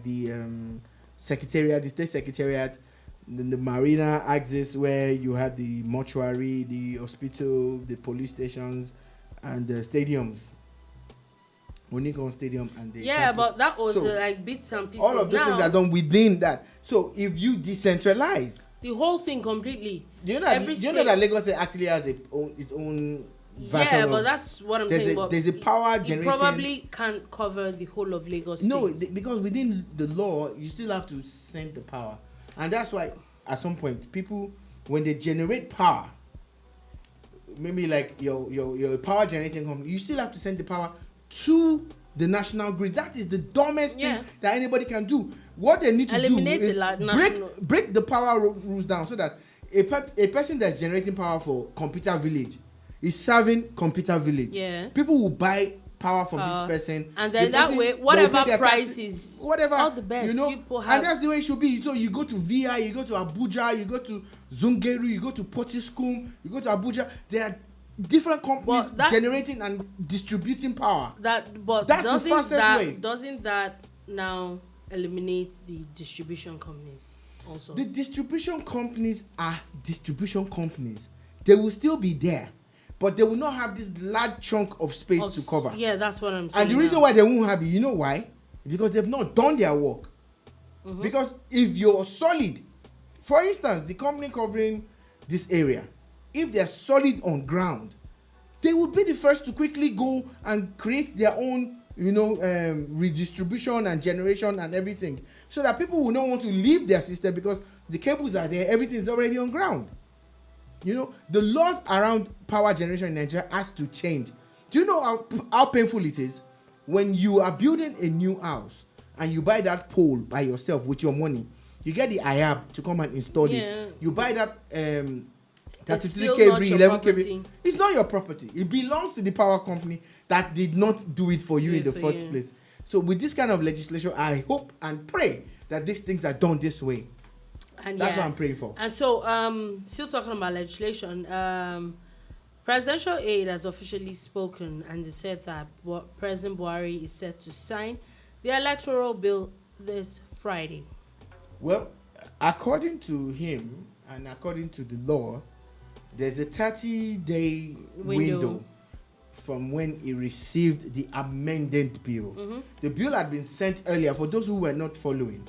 the secretariat, the state secretariat, the marina axis where you had the mortuary, the hospital, the police stations, and the stadiums. Unicon Stadium and the campus. But that was like bits and pieces. All of those things are done within that. So if you decentralize the whole thing completely, do you know that Lagos actually has its own version? Yeah, but that's what I'm saying. There's a power generating. Probably can't cover the whole of Lagos. No, because within the law, you still have to send the power, and that's why at some point people, when they generate power, maybe like your power generating company, you still have to send the power to the national grid. That is the dumbest thing that anybody can do. What they need to do is break the power rules down so that a person that's generating power for Computer Village is serving Computer Village. Yeah. People will buy power from this person, and then that way, whatever price is whatever, all the best, people have. And that's the way it should be. So you go to VI, you go to Abuja, you go to Zungeru, you go to Potiskum, you go to Abuja. There are different companies generating and distributing power. That's the fastest way. Doesn't that now eliminate the distribution companies also? The distribution companies are distribution companies. They will still be there, but they will not have this large chunk of space to cover. Yeah, that's what I'm saying. And the reason why they won't have it, you know why? Because they've not done their work. Mm-hmm. Because if you're solid, for instance, the company covering this area, if they're solid on ground, they would be the first to quickly go and create their own, redistribution and generation and everything, so that people will not want to leave their system because the cables are there, everything is already on ground. The laws around power generation in Nigeria has to change. Do you know how painful it is when you are building a new house and you buy that pole by yourself with your money? You get the IAB to come and install it. You buy that 33 kV, 11 kV. It's not your property. It belongs to the power company that did not do it for you in the first place. So with this kind of legislation, I hope and pray that these things are done this way. And that's what I'm praying for. And so, still talking about legislation, Presidential Aid has officially spoken, and they said that President Buhari is set to sign the Electoral Bill this Friday. Well, according to him and according to the law, there's a 30-day window from when he received the amended bill. Mm-hmm. The bill had been sent earlier for those who were not following.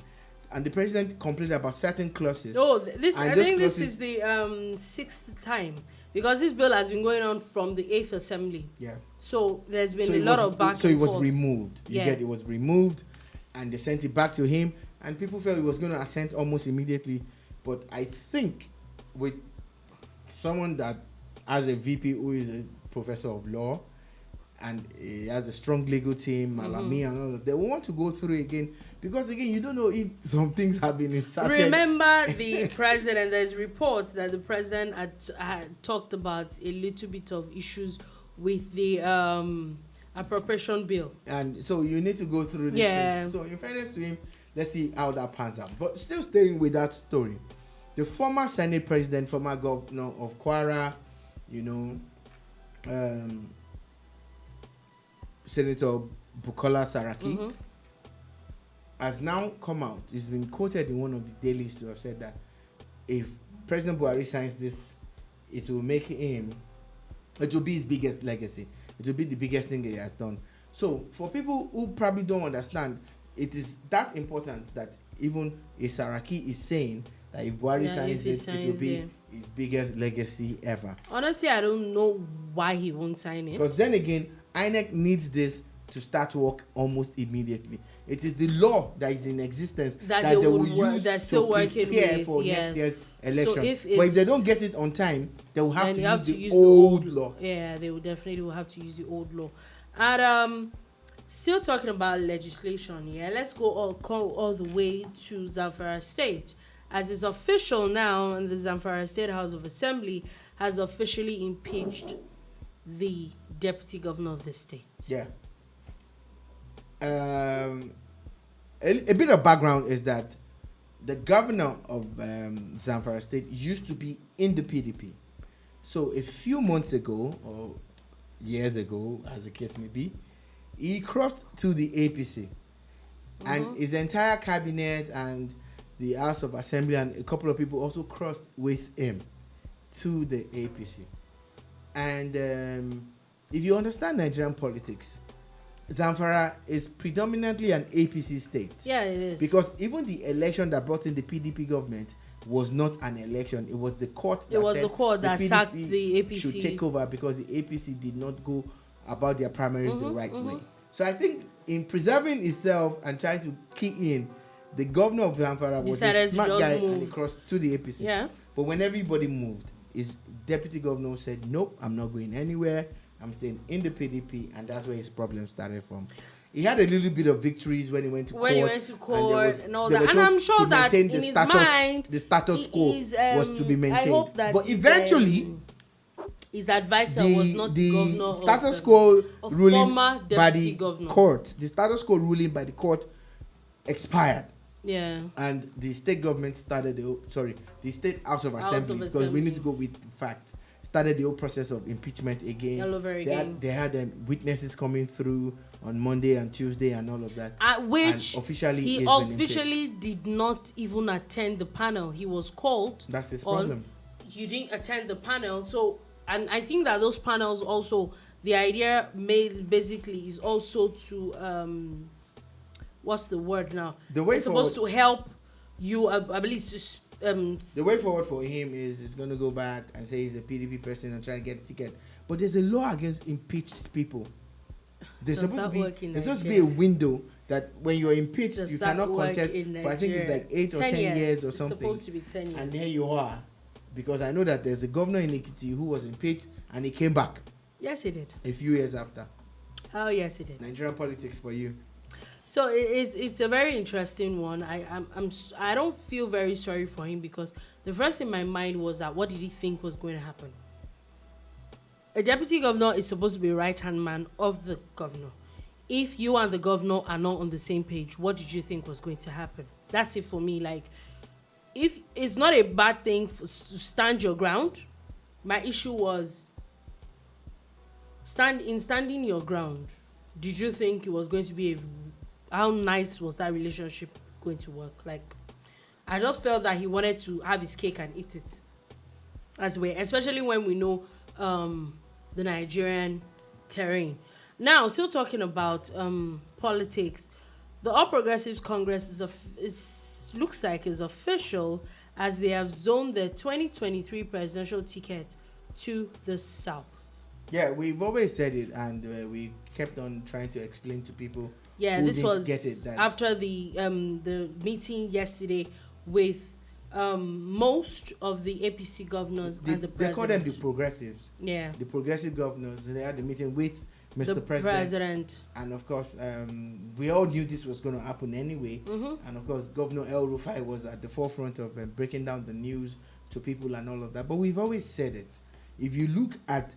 And the president complained about certain clauses. I think this is the sixth time, because this bill has been going on from the 8th Assembly. Yeah. So there's been a lot of back and forth. So it was removed. It was removed, and they sent it back to him, and people felt he was going to assent almost immediately. But I think with someone that has a VP who is a professor of law, and he has a strong legal team, Malami and all of that, they want to go through it again, because again, you don't know if some things have been inserted. Remember the president, there's reports that the president had talked about a little bit of issues with the appropriation bill. And so you need to go through these things. So in fairness to him, let's see how that pans out. But still staying with that story, the former Senate president, former governor of Kwara, Senator Bukola Saraki, has now come out. He's been quoted in one of the dailies to have said that if President Buhari signs this, it will make him, it will be his biggest legacy. It will be the biggest thing he has done. So for people who probably don't understand, it is that important that even a Saraki is saying that if Buhari signs this, it will be his biggest legacy ever. Honestly, I don't know why he won't sign it. Because then again, INEC needs this to start work almost immediately. It is the law that is in existence that they will use to prepare for next year's election. So but if they don't get it on time, they will have to use the old law. Yeah, they will definitely have to use the old law. And still talking about legislation, let's go all the way to Zamfara State. As is official now, and the Zamfara State House of Assembly has officially impeached the deputy governor of the state. Yeah. A bit of background is that the governor of Zamfara State used to be in the PDP. So a few months ago, or years ago, as the case may be, he crossed to the APC. And his entire cabinet and the House of Assembly and a couple of people also crossed with him to the APC. And if you understand Nigerian politics, Zamfara is predominantly an APC state. Yeah, it is. Because even the election that brought in the PDP government was not an election. It was the court that sacked the APC. Should take over because the APC did not go about their primaries the right way. So I think in preserving itself and trying to key in, the governor of Zamfara was a smart guy and he crossed to the APC. Yeah. But when everybody moved, his deputy governor said, nope, I'm not going anywhere. I'm staying in the PDP, and that's where his problem started from. He had a little bit of victories when he went to court. And all that. And I'm sure that in his mind, the status quo was to be maintained. I hope that but eventually, his advisor was not the governor status quo ruling by the governor. court. The status quo ruling by the court expired. Yeah. And the state government started the state House of Assembly, because we need to go with the facts, started the whole process of impeachment again. All over again. They had witnesses coming through on Monday and Tuesday and all of that. At which he officially did not even attend the panel. He was called. That's his problem. You didn't attend the panel. So, and I think that those panels also, the idea made basically is also to what's the word now? It's supposed to help you, I believe. The way forward for him is he's going to go back and say he's a PDP person and try to get a ticket. But there's a law against impeached people. There's supposed to be a window that when you're impeached, you cannot contest for, I think it's like 8 or 10 years or something. It's supposed to be 10 years. And there you are. Because I know that there's a governor in Ekiti who was impeached and he came back. Yes, he did. A few years after. Oh, yes, he did. Nigerian politics for you. So it's a very interesting one. I don't feel very sorry for him, because the first thing in my mind was that what did he think was going to happen? A deputy governor is supposed to be a right-hand man of the governor. If you and the governor are not on the same page, what did you think was going to happen? That's it for me. Like, if it's not a bad thing to stand your ground, my issue was standing your ground. Did you think it was going to be how nice was that relationship going to work? Like, I just felt that he wanted to have his cake and eat it as well, especially when we know the Nigerian terrain. Now, still talking about politics, the All Progressives Congress looks like is official, as they have zoned the 2023 presidential ticket to the south. Yeah, we've always said it, and we kept on trying to explain to people. Yeah, this was after the meeting yesterday with most of the APC governors and the president. They call them the progressives. Yeah. The progressive governors. They had a meeting with Mr. President. And of course, we all knew this was going to happen anyway. And of course, Governor El Rufai was at the forefront of breaking down the news to people and all of that. But we've always said it. If you look at,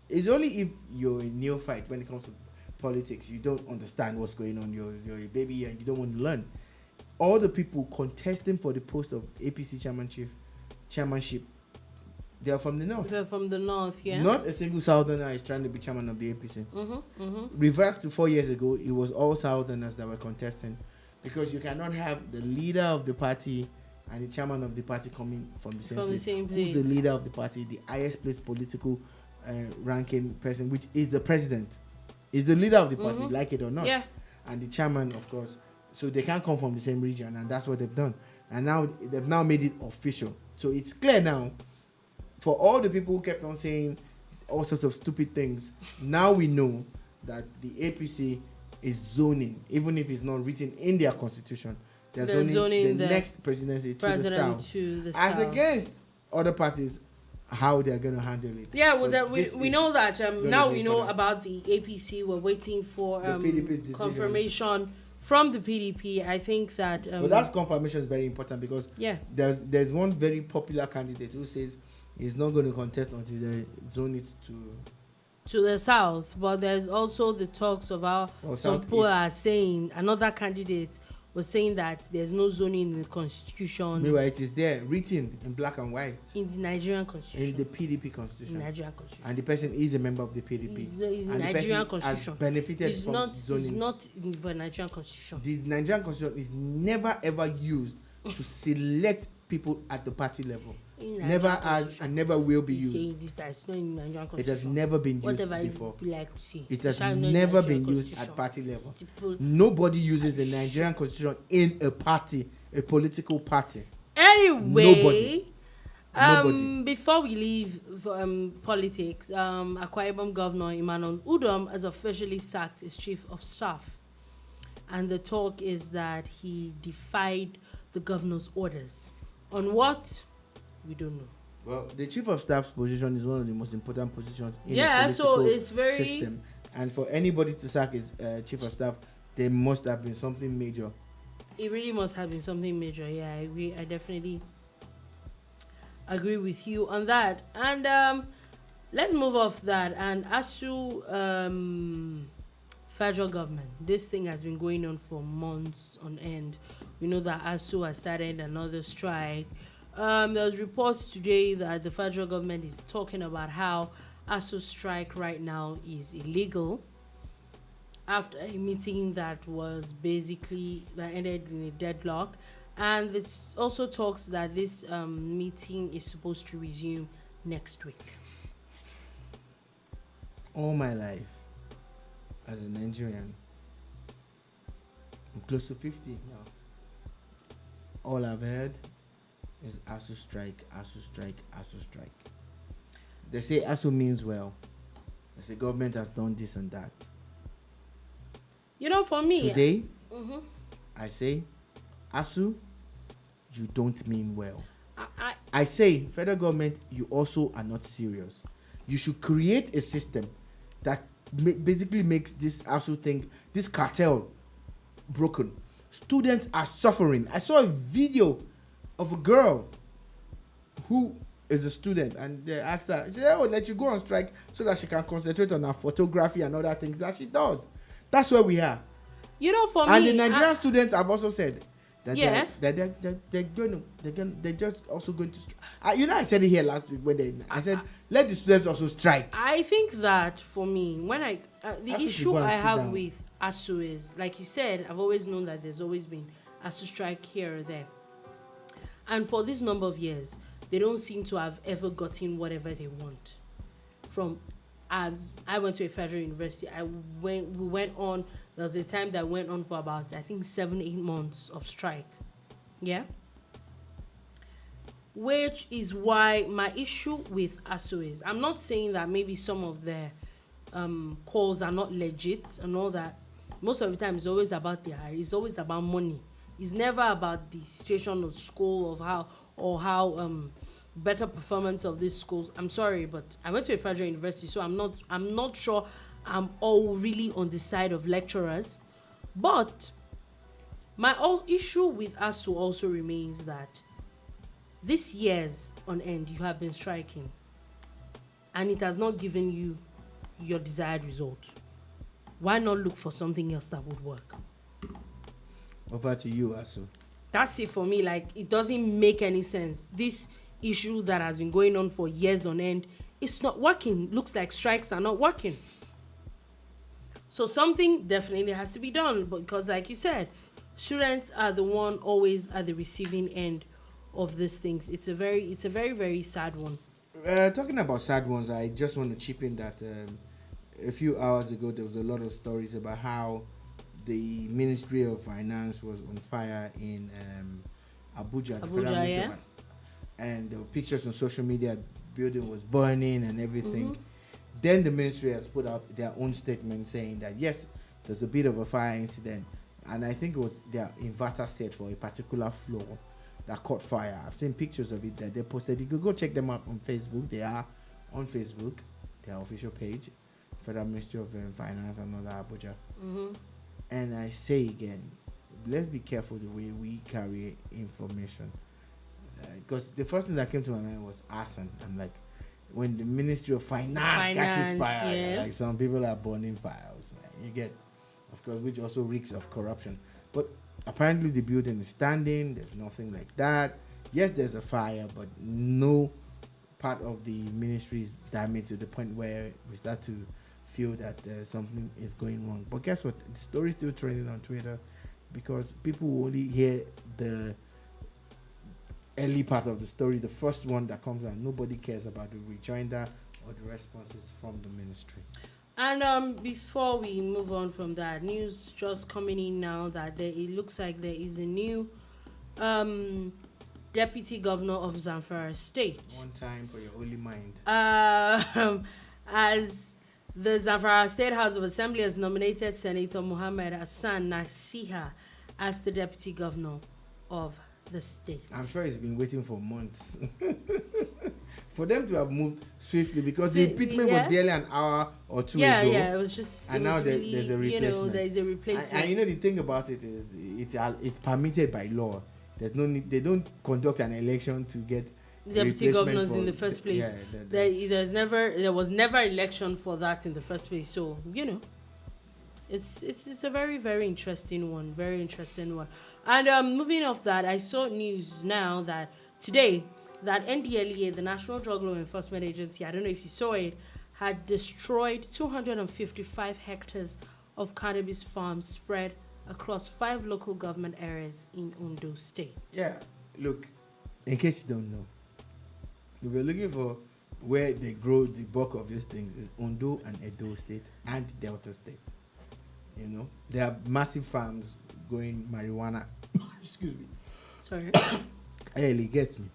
it's only if you're a neophyte when it comes to politics, you don't understand what's going on. You're a baby and you don't want to learn. All the people contesting for the post of APC chairmanship, they are from the north. They're from the north, yeah. Not a single Southerner is trying to be chairman of the APC. Reverse to 4 years ago, it was all Southerners that were contesting, because you cannot have the leader of the party and the chairman of the party coming from the same place. Who's the leader of the party? The highest placed political ranking person, which is the president, is the leader of the party, like it or not. Yeah. And the chairman, of course. So they can't come from the same region, and that's what they've done. And now they've now made it official. So it's clear now, for all the people who kept on saying all sorts of stupid things, now we know that the APC is zoning, even if it's not written in their constitution. They're zoning the next presidency to the south. As against other parties, how they're going to handle it. Yeah, well, we know that. Now we know about the APC. We're waiting for confirmation from the PDP. I think that... but that confirmation is very important, because there's one very popular candidate who says he's not going to contest until they zone it to the south. But there's also the talks of how some people are saying, another candidate was saying that there's no zoning in the constitution. Meanwhile, it is there, written in black and white. In the Nigerian constitution. In the PDP constitution. Nigerian constitution. And the person is a member of the PDP. He's in the Nigerian constitution. Has benefited from zoning. It's not in the Nigerian constitution. The Nigerian constitution is never ever used to select people at the party level. Never has and never will be used. It has never been used before. It has never been used at party level. Nobody uses the Nigerian constitution in a party, a political party. Anyway, nobody. Before we leave politics, Akwa Ibom Governor Emmanuel Udom has officially sacked his chief of staff, and the talk is that he defied the governor's orders. On what? We don't know. Well, the chief of staff's position is one of the most important positions in a political system. And for anybody to sack his chief of staff, there must have been something major. It really must have been something major. Yeah, I agree. I definitely agree with you on that. And let's move off that. And ASUU, federal government, this thing has been going on for months on end. We know that ASUU has started another strike. There's reports today that the federal government is talking about how ASUU strike right now is illegal after a meeting that was basically that ended in a deadlock. And this also talks that this meeting is supposed to resume next week. All my life, as a Nigerian, I'm close to 50 now. All I've heard is ASUU strike, ASUU strike, ASUU strike. They say ASUU means well. They say government has done this and that. You know, for me... Today, I say, ASUU, you don't mean well. I say, federal government, you also are not serious. You should create a system that basically makes this ASUU thing, this cartel, broken. Students are suffering. I saw a video of a girl who is a student, and they asked her, she said, let you go on strike so that she can concentrate on her photography and other things that she does. That's where we are. You know, for and me, the Nigerian students have also said that they're just also going to strike. You know, I said it here last week when I said let the students also strike. I think that for me, when the issue I have with ASUU is, like you said, I've always known that there's always been ASUU strike here or there. And for this number of years, they don't seem to have ever gotten whatever they want. I went to a federal university. We went on, there was a time that went on for about, I think, 7-8 months of strike. Yeah? Which is why my issue with ASUU is, I'm not saying that maybe some of their calls are not legit and all that. Most of the time, it's always about it's always about money. It's never about the situation of school, of how better performance of these schools. I'm sorry, but I went to a federal university, so I'm not sure I'm all really on the side of lecturers. But my issue with ASUU also remains that this years on end you have been striking, and it has not given you your desired result. why not look for something else that would work? Over to you, Asu. That's it for me. Like, it doesn't make any sense. This issue that has been going on for years on end, it's not working. Looks like strikes are not working. So something definitely has to be done, because like you said, students are the one always at the receiving end of these things. It's a very, very sad one. Talking about sad ones, I just want to chip in that a few hours ago there was a lot of stories about how the Ministry of Finance was on fire in Abuja, the federal ministry, yeah? And the pictures on social media, building was burning and everything. Mm-hmm. Then the ministry has put out their own statement saying that yes, there's a bit of a fire incident, and I think it was their inverter set for a particular floor that caught fire. I've seen pictures of it that they posted. You could go check them out on Facebook. They are on Facebook, their official page, Federal Ministry of Finance and all that, Abuja. Mm-hmm. And I say again, let's be careful the way we carry information, because the first thing that came to my mind was arson. I'm like, when the Ministry of Finance catches fire, yeah, like some people are burning files, man. You get, of course, which also reeks of corruption. But apparently the building is standing. There's nothing like that. Yes, there's a fire, but no part of the ministry is damaged to the point where we start to feel that something is going wrong. But guess what? The story is still trending on Twitter because people will only hear the early part of the story, the first one that comes out. Nobody cares about the rejoinder or the responses from the ministry. And before we move on from that, news just coming in now that it looks like there is a new deputy governor of Zamfara State. One time for your holy mind. As the Zamfara State House of Assembly has nominated Senator Muhammad Hassan Nasiha as the deputy governor of the state. I'm sure he's been waiting for months for them to have moved swiftly, because the impeachment was barely an hour or two ago. Yeah, it was just. And now there's a replacement. There's a replacement. And the thing about it is, it's permitted by law. There's no need. They don't conduct an election to get deputy governors in the first place. There was never election for that in the first place. So it's a very, very interesting one. Very interesting one. And moving off that, I saw news now that today that NDLEA, the National Drug Law Enforcement Agency, I don't know if you saw it, had destroyed 255 hectares of cannabis farms spread across 5 local government areas in Ondo State. Yeah, look, in case you don't know, if you're looking for where they grow the bulk of these things, is Ondo and Edo State and Delta State. There are massive farms growing marijuana. Excuse me. Sorry. It gets me.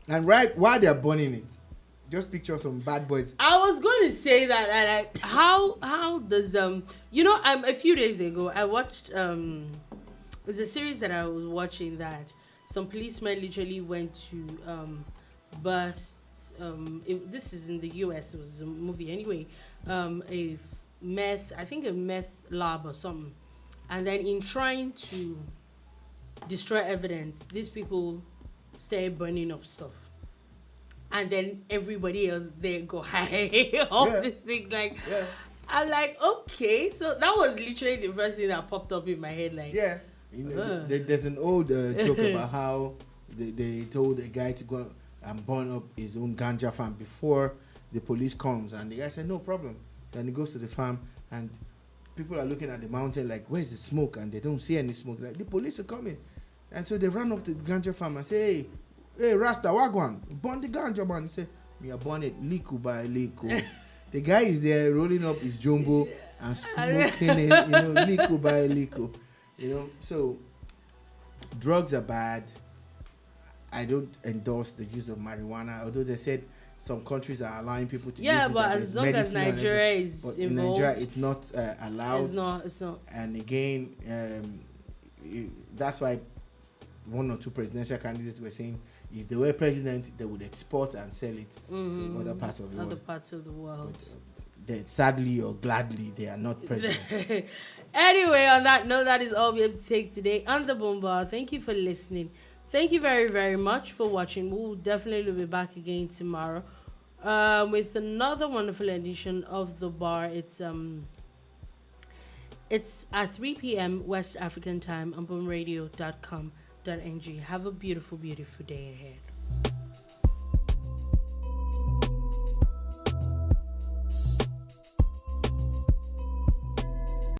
And right while they're burning it, just picture some bad boys. I was going to say that. How does a few days ago I watched it was a series that I was watching that some policemen literally went to bust. This is in the US. It was a movie anyway. A meth lab or something, and then in trying to destroy evidence, these people started burning up stuff, and then everybody else there go high off these things. I'm like, okay, so that was literally the first thing that popped up in my head. There's an old joke about how they told a guy to go and burn up his own ganja farm before the police comes, and the guy said no problem. Then he goes to the farm and people are looking at the mountain like, where's the smoke? And they don't see any smoke. Like, the police are coming. And so they run up to the ganja farm and say, hey Rasta Wagwan, burn the ganja, man. He say, me a burn it liku by liku. The guy is there rolling up his jumbo and smoking it, liku by liku. So drugs are bad. I don't endorse the use of marijuana, although they said some countries are allowing people to use it. Yeah, but as long as Nigeria is involved, in Nigeria, it's not allowed. It's not. And again, that's why 1 or 2 presidential candidates were saying if they were president, they would export and sell it to other parts of the world. But sadly or gladly, they are not presidents. Anyway, on that note, that is all we have to take today on the Boomba. Thank you for listening. Thank you very, very much for watching. We'll definitely be back again tomorrow. with another wonderful edition of The Bar. It's at 3 p.m. West African time on boomradio.com.ng. Have a beautiful, beautiful day ahead.